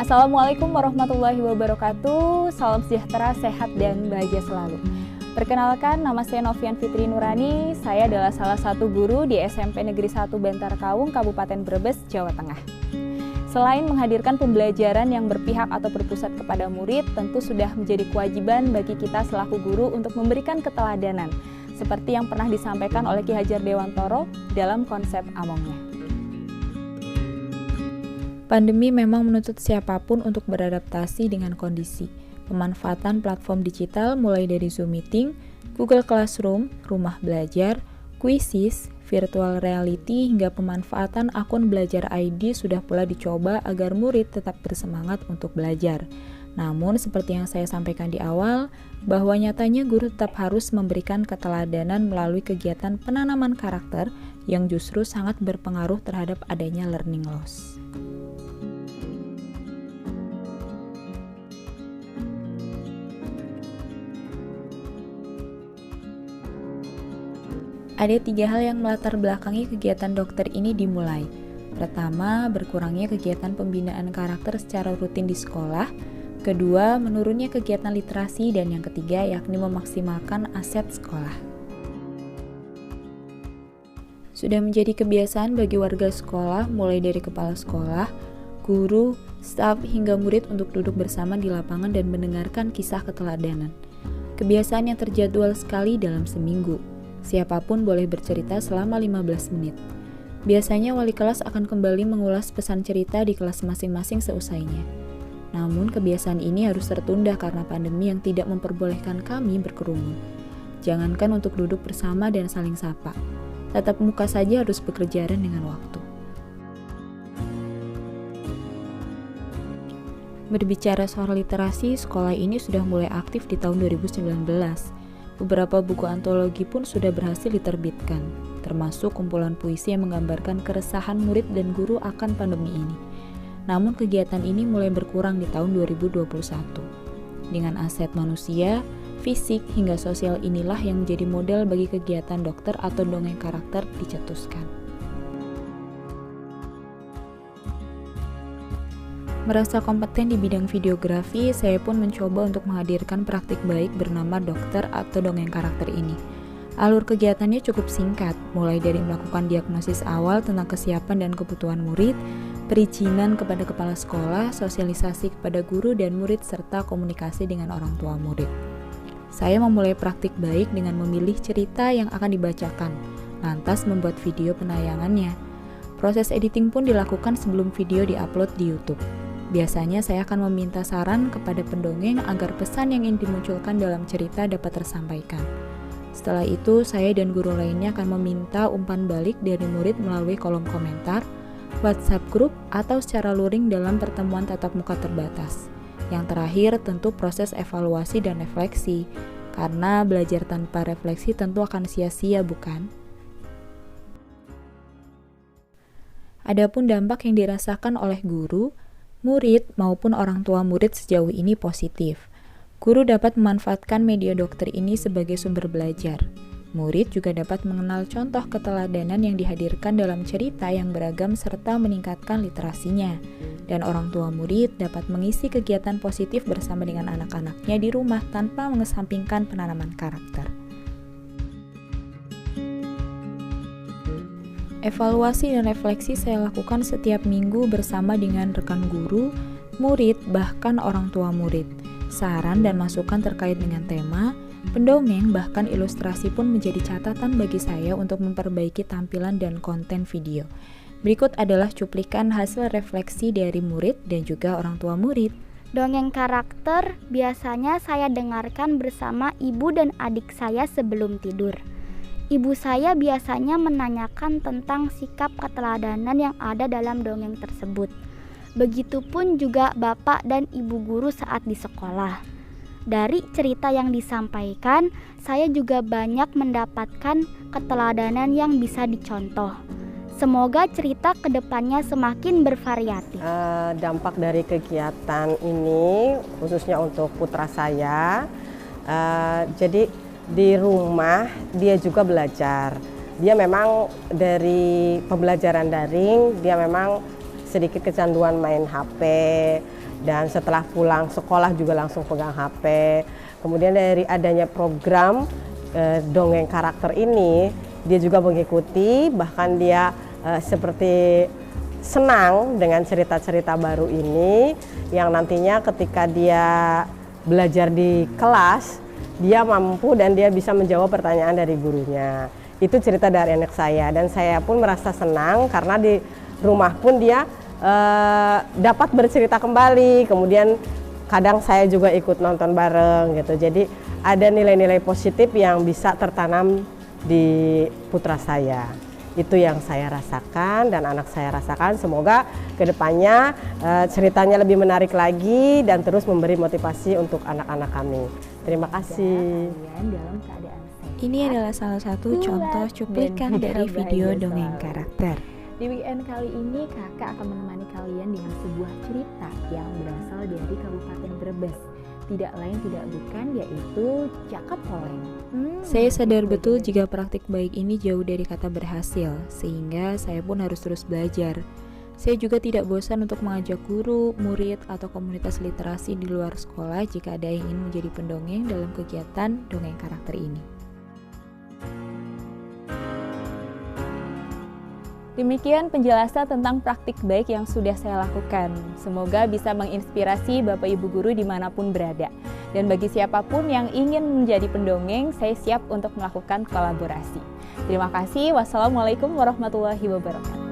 Assalamualaikum warahmatullahi wabarakatuh. Salam sejahtera, sehat, dan bahagia selalu. Perkenalkan, nama saya Novian Fitri Nurani. Saya adalah salah satu guru di SMP Negeri 1 Bantar Kaung, Kabupaten Brebes, Jawa Tengah. Selain menghadirkan pembelajaran yang berpihak atau berpusat kepada murid, tentu sudah menjadi kewajiban bagi kita selaku guru untuk memberikan keteladanan, seperti yang pernah disampaikan oleh Ki Hajar Dewantoro dalam konsep Amongnya. Pandemi memang menuntut siapapun untuk beradaptasi dengan kondisi. Pemanfaatan platform digital mulai dari Zoom Meeting, Google Classroom, Rumah Belajar, Quizzes, virtual reality hingga pemanfaatan akun Belajar ID sudah pula dicoba agar murid tetap bersemangat untuk belajar. Namun seperti yang saya sampaikan di awal, bahwa nyatanya guru tetap harus memberikan keteladanan melalui kegiatan penanaman karakter yang justru sangat berpengaruh terhadap adanya learning loss. Ada 3 hal yang melatar belakangi kegiatan dokter ini dimulai. Pertama, berkurangnya kegiatan pembinaan karakter secara rutin di sekolah. Kedua, menurunnya kegiatan literasi. Dan yang ketiga, yakni memaksimalkan aset sekolah. Sudah menjadi kebiasaan bagi warga sekolah, mulai dari kepala sekolah, guru, staf, hingga murid untuk duduk bersama di lapangan dan mendengarkan kisah keteladanan. Kebiasaan yang terjadwal sekali dalam seminggu. Siapapun boleh bercerita selama 15 menit. Biasanya wali kelas akan kembali mengulas pesan cerita di kelas masing-masing seusainya. Namun kebiasaan ini harus tertunda karena pandemi yang tidak memperbolehkan kami berkerumun. Jangankan untuk duduk bersama dan saling sapa, tatap muka saja harus bekerjaan dengan waktu. Berbicara soal literasi, sekolah ini sudah mulai aktif di tahun 2019. Beberapa buku antologi pun sudah berhasil diterbitkan, termasuk kumpulan puisi yang menggambarkan keresahan murid dan guru akan pandemi ini. Namun kegiatan ini mulai berkurang di tahun 2021. Dengan aset manusia, fisik, hingga sosial inilah yang menjadi modal bagi kegiatan dokter atau dongeng karakter dicetuskan. Merasa kompeten di bidang videografi, saya pun mencoba untuk menghadirkan praktik baik bernama dokter atau dongeng karakter ini. Alur kegiatannya cukup singkat, mulai dari melakukan diagnosis awal tentang kesiapan dan kebutuhan murid, perizinan kepada kepala sekolah, sosialisasi kepada guru dan murid, serta komunikasi dengan orang tua murid. Saya memulai praktik baik dengan memilih cerita yang akan dibacakan, lantas membuat video penayangannya. Proses editing pun dilakukan sebelum video diupload di YouTube. Biasanya saya akan meminta saran kepada pendongeng agar pesan yang ingin dimunculkan dalam cerita dapat tersampaikan. Setelah itu, saya dan guru lainnya akan meminta umpan balik dari murid melalui kolom komentar, WhatsApp group, atau secara luring dalam pertemuan tatap muka terbatas. Yang terakhir tentu proses evaluasi dan refleksi, karena belajar tanpa refleksi tentu akan sia-sia, bukan? Adapun dampak yang dirasakan oleh guru, murid maupun orang tua murid sejauh ini positif. Guru dapat memanfaatkan media dokter ini sebagai sumber belajar. Murid juga dapat mengenal contoh keteladanan yang dihadirkan dalam cerita yang beragam serta meningkatkan literasinya. Dan orang tua murid dapat mengisi kegiatan positif bersama dengan anak-anaknya di rumah tanpa mengesampingkan penanaman karakter. Evaluasi dan refleksi saya lakukan setiap minggu bersama dengan rekan guru, murid, bahkan orang tua murid. Saran dan masukan terkait dengan tema, pendongeng, bahkan ilustrasi pun menjadi catatan bagi saya untuk memperbaiki tampilan dan konten video. Berikut adalah cuplikan hasil refleksi dari murid dan juga orang tua murid. Dongeng karakter biasanya saya dengarkan bersama ibu dan adik saya sebelum tidur. Ibu saya biasanya menanyakan tentang sikap keteladanan yang ada dalam dongeng tersebut. Begitupun juga bapak dan ibu guru saat di sekolah. Dari cerita yang disampaikan, saya juga banyak mendapatkan keteladanan yang bisa dicontoh. Semoga cerita kedepannya semakin bervariatif. Dampak dari kegiatan ini khususnya untuk putra saya, jadi di rumah dia juga belajar. Dia memang dari pembelajaran daring, dia memang sedikit kecanduan main HP, Dan setelah pulang sekolah juga langsung pegang HP. Kemudian dari adanya program dongeng karakter ini, dia juga mengikuti, bahkan dia seperti senang dengan cerita-cerita baru ini, yang nantinya ketika dia belajar di kelas, dia mampu dan dia bisa menjawab pertanyaan dari gurunya. Itu cerita dari anak saya, dan saya pun merasa senang karena di rumah pun dia dapat bercerita kembali. Kemudian kadang saya juga ikut nonton bareng gitu. Jadi ada nilai-nilai positif yang bisa tertanam di putra saya. Itu yang saya rasakan dan anak saya rasakan. Semoga kedepannya ceritanya lebih menarik lagi dan terus memberi motivasi untuk anak-anak kami. Terima kasih. Dalam keadaan sehat. Ini adalah salah satu contoh cuplikan dari video dongeng karakter. Di weekend kali ini kakak akan menemani kalian dengan sebuah cerita yang berasal dari Kabupaten Brebes. Tidak lain tidak bukan yaitu Cakep Oleng. Saya sadar betul jika praktik baik ini jauh dari kata berhasil, sehingga saya pun harus terus belajar. Saya juga tidak bosan untuk mengajak guru, murid, atau komunitas literasi di luar sekolah jika ada yang ingin menjadi pendongeng dalam kegiatan dongeng karakter ini. Demikian penjelasan tentang praktik baik yang sudah saya lakukan. Semoga bisa menginspirasi Bapak Ibu Guru dimanapun berada. Dan bagi siapapun yang ingin menjadi pendongeng, saya siap untuk melakukan kolaborasi. Terima kasih. Wassalamualaikum warahmatullahi wabarakatuh.